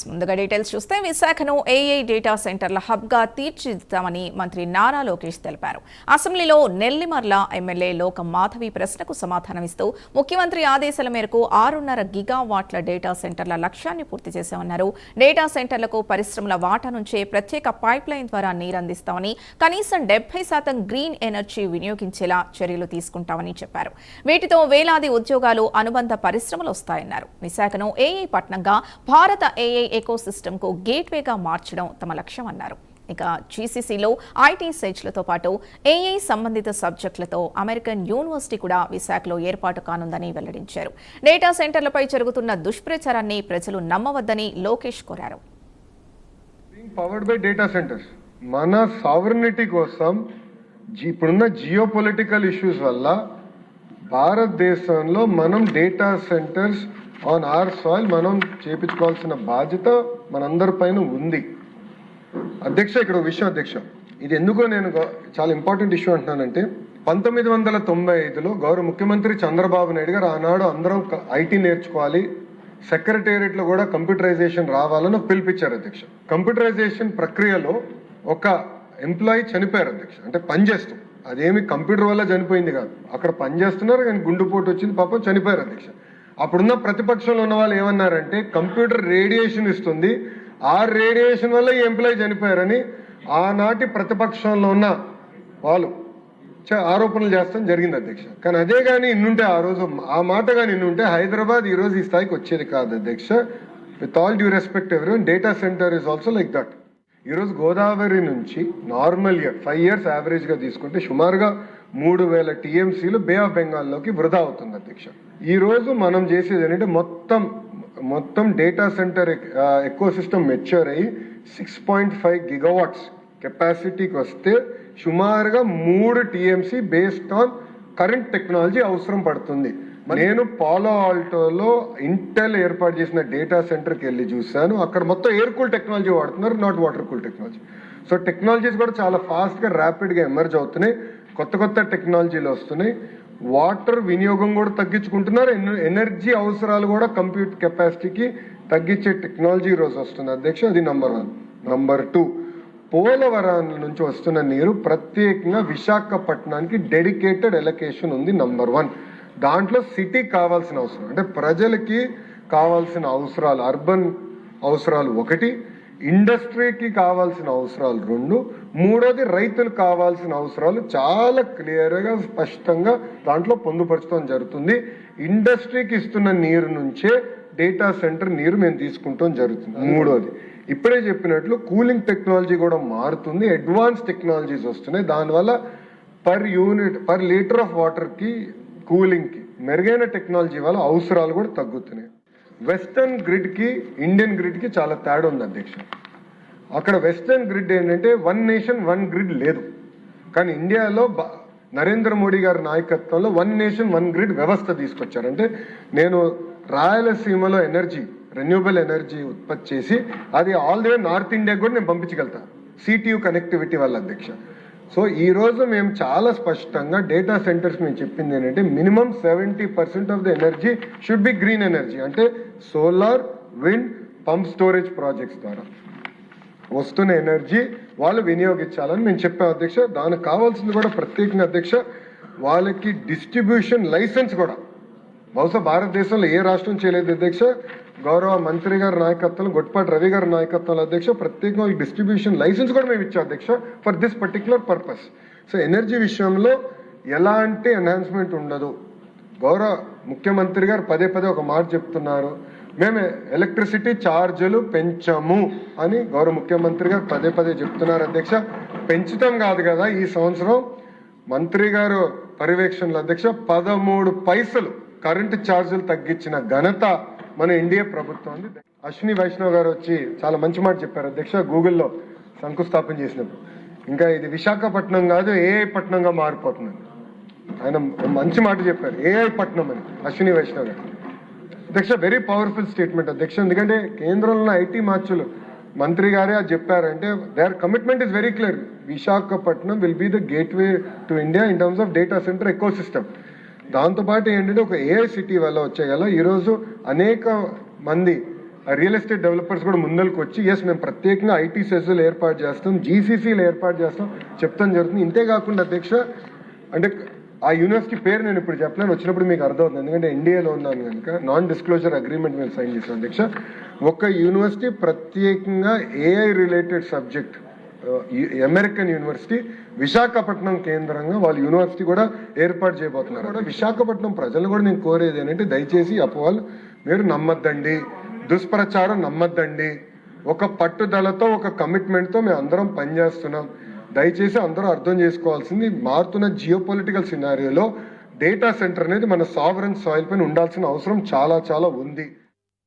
ముందుగా డీటెయిల్స్ చూస్తే విశాఖను ఏఐ డేటా సెంటర్ల హబ్గా తీర్చిదిద్దామని మంత్రి నారా లోకేష్ తెలిపారు. అసెంబ్లీలో నెల్లిమర్ల ఎమ్మెల్యే లోక మాధవి ప్రశ్నకు సమాధానమిస్తూ ముఖ్యమంత్రి ఆదేశాల మేరకు 6.5 గిగావాట్ల డేటా సెంటర్ల లక్ష్యాన్ని పూర్తి చేశామన్నారు. డేటా సెంటర్లకు పరిశ్రమల వాటా నుంచే ప్రత్యేక పైప్ లైన్ ద్వారా నీరందిస్తామని, కనీసం 70% గ్రీన్ ఎనర్జీ వినియోగించేలా చర్యలు తీసుకుంటామని చెప్పారు. వీటితో వేలాది ఉద్యోగాలు, అనుబంధ పరిశ్రమలు వస్తాయన్నారు. విశాఖను ఏఐ పట్టణంగా భారత ఏఐ ఎకోసిస్టమ్ కు గేట్వేగా మార్చడం తమ లక్ష్యం అన్నారు. ఇక జీసీసీలో ఐటీ సెజ్లతో పాటు ఏఐ సంబంధిత సబ్జెక్టులతో అమెరికన్ యూనివర్సిటీ కూడా విశాఖలో ఏర్పాటు కానుందని వెల్లడించారు. డేటా సెంటర్లపై జరుగుతున్న దుష్ప్రచారాన్ని ప్రజలు నమ్మవద్దని లోకేష్ కోరారు. పవర్డ్ బై డేటా సెంటర్స్ మన సావరినిటీ కోసం ఇప్పుడున్న జియో పొలిటికల్ ఇష్యూస్ వల్ల భారతదేశంలో మనం data centers on our soil మనం చేపించుకోవాల్సిన బాధ్యత మనందరి పైన ఉంది. అధ్యక్ష, ఇక్కడ ఒక విషయం అధ్యక్ష, ఇది ఎందుకో నేను చాలా ఇంపార్టెంట్ ఇష్యూ అంటున్నానంటే 1995లో గౌరవ ముఖ్యమంత్రి చంద్రబాబు నాయుడు గారు ఆనాడు అందరం ఐటీ నేర్చుకోవాలి, సెక్రటేరియట్లో కూడా కంప్యూటరైజేషన్ రావాలని పిలిపించారు అధ్యక్ష. కంప్యూటరైజేషన్ ప్రక్రియలో ఒక ఎంప్లాయీ చనిపోయారు అధ్యక్ష. అంటే పనిచేస్తూ, అదేమి కంప్యూటర్ వల్ల చనిపోయింది కాదు, అక్కడ పనిచేస్తున్నారు కానీ గుండెపోటు వచ్చింది, పాపం చనిపోయారు అధ్యక్ష. అప్పుడున్న ప్రతిపక్షంలో ఉన్న వాళ్ళు ఏమన్నారంటే కంప్యూటర్ రేడియేషన్ ఇస్తుంది, ఆ రేడియేషన్ వల్ల ఈ ఎంప్లాయీ చనిపోయారని ఆనాటి ప్రతిపక్షంలో ఉన్న వాళ్ళు ఆరోపణలు చేస్తాం జరిగింది అధ్యక్ష. కానీ అదే కానీ ఇన్నుంటే ఆ రోజు ఆ మాట కానీ ఇన్నుంటే హైదరాబాద్ ఈ రోజు ఈ స్థాయికి వచ్చేది కాదు అధ్యక్ష. With all due respect everyone, data centre is also like that. ఈరోజు గోదావరి నుంచి నార్మల్ ఇయర్ 5 years యావరేజ్గా తీసుకుంటే సుమారుగా 3000 TMCలు బే ఆఫ్ బెంగాల్లోకి వృధా అవుతుంది అధ్యక్ష. ఈ రోజు మనం చేసేది ఏంటంటే మొత్తం డేటా సెంటర్ ఎకోసిస్టమ్ మెచ్యూర్ అయ్యి 6.5 gigawatts కెపాసిటీకి వస్తే సుమారుగా 3 TMC based on current technology అవసరం పడుతుంది. నేను పాలో ఆల్టోలో ఇంటెల్ ఏర్పాటు చేసిన డేటా సెంటర్కి వెళ్ళి చూశాను. అక్కడ మొత్తం ఎయిర్ కూల్ టెక్నాలజీ వాడుతున్నారు, not water cool technology. So technologies కూడా చాలా ఫాస్ట్గా ర్యాపిడ్గా ఎమర్జ్ అవుతున్నాయి, కొత్త టెక్నాలజీలు వస్తున్నాయి. వాటర్ వినియోగం కూడా తగ్గించుకుంటున్నారు, ఎనర్జీ అవసరాలు కూడా కంప్యూట్ కెపాసిటీకి తగ్గించే టెక్నాలజీ ఈరోజు వస్తుంది అధ్యక్ష. అది నంబర్ 1. నంబర్ 2, పోలవరం నుంచి వస్తున్న నీరు ప్రత్యేకంగా విశాఖపట్నానికి డెడికేటెడ్ ఎలకేషన్ ఉంది. నంబర్ 1, దాంట్లో సిటీకి కావాల్సిన అవసరం అంటే ప్రజలకి కావాల్సిన అవసరాలు, అర్బన్ అవసరాలు 1, ఇండస్ట్రీకి కావాల్సిన అవసరాలు 2, 3వది రైతులకు కావాల్సిన అవసరాలు చాలా క్లియర్గా స్పష్టంగా దాంట్లో పొందుపరచడం జరుగుతుంది. ఇండస్ట్రీకి ఇస్తున్న నీరు నుంచే డేటా సెంటర్ నీరు మేము తీసుకుంటాం జరుగుతుంది. 3వది ఇప్పుడే చెప్పినట్లు కూలింగ్ టెక్నాలజీ కూడా మారుతుంది, అడ్వాన్స్ టెక్నాలజీస్ వస్తున్నాయి. దానివల్ల పర్ లీటర్ ఆఫ్ వాటర్కి కూలింగ్కి మెరుగైన టెక్నాలజీ వల్ల అవసరాలు కూడా తగ్గుతున్నాయి. వెస్టర్న్ గ్రిడ్కి ఇండియన్ గ్రిడ్కి చాలా తేడా ఉంది అధ్యక్ష. అక్కడ వెస్టర్న్ గ్రిడ్ ఏంటంటే 1 nation 1 grid లేదు, కానీ ఇండియాలో నరేంద్ర మోడీ గారి నాయకత్వంలో 1 nation 1 grid వ్యవస్థ తీసుకొచ్చారు. అంటే నేను రాయలసీమలో రెన్యూబుల్ ఎనర్జీ ఉత్పత్తి చేసి అది ఆల్ ది వే నార్త్ ఇండియాకి కూడా నేను పంపించగలుగుతాను CTU కనెక్టివిటీ వల్ల అధ్యక్ష. సో ఈ రోజు మేము చాలా స్పష్టంగా డేటా సెంటర్స్ మేము చెప్పింది ఏంటంటే minimum 70% of the energy should be green energy, అంటే solar, wind, pump storage projects ద్వారా వస్తున్న ఎనర్జీ వాళ్ళు వినియోగించాలని మేము చెప్పాం అధ్యక్ష. దానికి కావాల్సింది కూడా ప్రత్యేకంగా అధ్యక్ష వాళ్ళకి డిస్ట్రిబ్యూషన్ లైసెన్స్ కూడా బహుశా భారతదేశంలో ఏ రాష్ట్రం చేయలేదు అధ్యక్ష. గౌరవ మంత్రి గారి నాయకత్వంలో, గొట్టిపాటి రవి గారి నాయకత్వంలో అధ్యక్ష ప్రత్యేకంగా డిస్ట్రిబ్యూషన్ లైసెన్స్ కూడా మేము ఇచ్చాం అధ్యక్ష for this particular purpose. So energy విషయంలో ఎలాంటి ఎన్హాన్స్మెంట్ ఉండదు. గౌరవ ముఖ్యమంత్రి గారు పదే ఒక మాట చెప్తున్నారు, మేము ఎలక్ట్రిసిటీ ఛార్జీలు పెంచము అని గౌరవ ముఖ్యమంత్రి గారు పదే చెప్తున్నారు అధ్యక్ష. పెంచడం కాదు కదా, ఈ సంవత్సరం మంత్రి గారు పర్యవేక్షణలో అధ్యక్ష 13 పైసలు కరెంటు ఛార్జీలు తగ్గించిన ఘనత మన ఎన్డీఏ ప్రభుత్వం ఉంది. అశ్విని వైష్ణవ్ గారు వచ్చి చాలా మంచి మాట చెప్పారు అధ్యక్ష గూగుల్లో శంకుస్థాపన చేసినప్పుడు. ఇంకా ఇది విశాఖపట్నం కాదు ఏఐ పట్నంగా మారిపోతుంది. ఆయన మంచి మాట చెప్పారు, ఏఐ పట్నం అని అశ్విని వైష్ణవ్ గారు అధ్యక్ష. వెరీ పవర్ఫుల్ స్టేట్మెంట్ అధ్యక్ష. ఎందుకంటే కేంద్రంలో ఐటీ మార్చులు మంత్రి గారే అది చెప్పారంటే their commitment is very clear. Visakhapatnam will be the gateway to India in terms of data center eco system. దాంతోపాటు ఏంటంటే ఒక ఏఐ సిటీ వల్ల వచ్చేయగల ఈరోజు అనేక మంది రియల్ ఎస్టేట్ డెవలపర్స్ కూడా ముందరికి వచ్చి ఎస్ మేము ప్రత్యేకంగా ఐటీ సెస్లు ఏర్పాటు చేస్తాం, జీసీసీలు ఏర్పాటు చేస్తాం చెప్తాం జరుగుతుంది. ఇంతే కాకుండా అధ్యక్ష, అంటే ఆ యూనివర్సిటీ పేరు నేను ఇప్పుడు చెప్పలేను, వచ్చినప్పుడు మీకు అర్థమవుతుంది, ఎందుకంటే ఎన్డీఏలో ఉన్నాను కనుక. నాన్ డిస్క్లోజర్ అగ్రిమెంట్ మేము సైన్ చేసాం అధ్యక్ష. ఒక యూనివర్సిటీ ప్రత్యేకంగా AI related subject, American university Visakhapatnam కేంద్రంగా వాళ్ళు యూనివర్సిటీ కూడా ఏర్పాటు చేయబోతున్నారు. కూడా విశాఖపట్నం ప్రజలు కూడా నేను కోరేది ఏంటంటే దయచేసి అపోహలు మీరు నమ్మద్దండి, దుష్ప్రచారం నమ్మద్దండి. ఒక పట్టుదలతో ఒక కమిట్మెంట్తో మేము అందరం పనిచేస్తున్నాం. దయచేసి అందరూ అర్థం చేసుకోవాల్సింది, మారుతున్న జియోపొలిటికల్ సినారియోలో డేటా సెంటర్ అనేది మన సావరెన్ సాయిల్ పైన ఉండాల్సిన అవసరం చాలా చాలా ఉంది.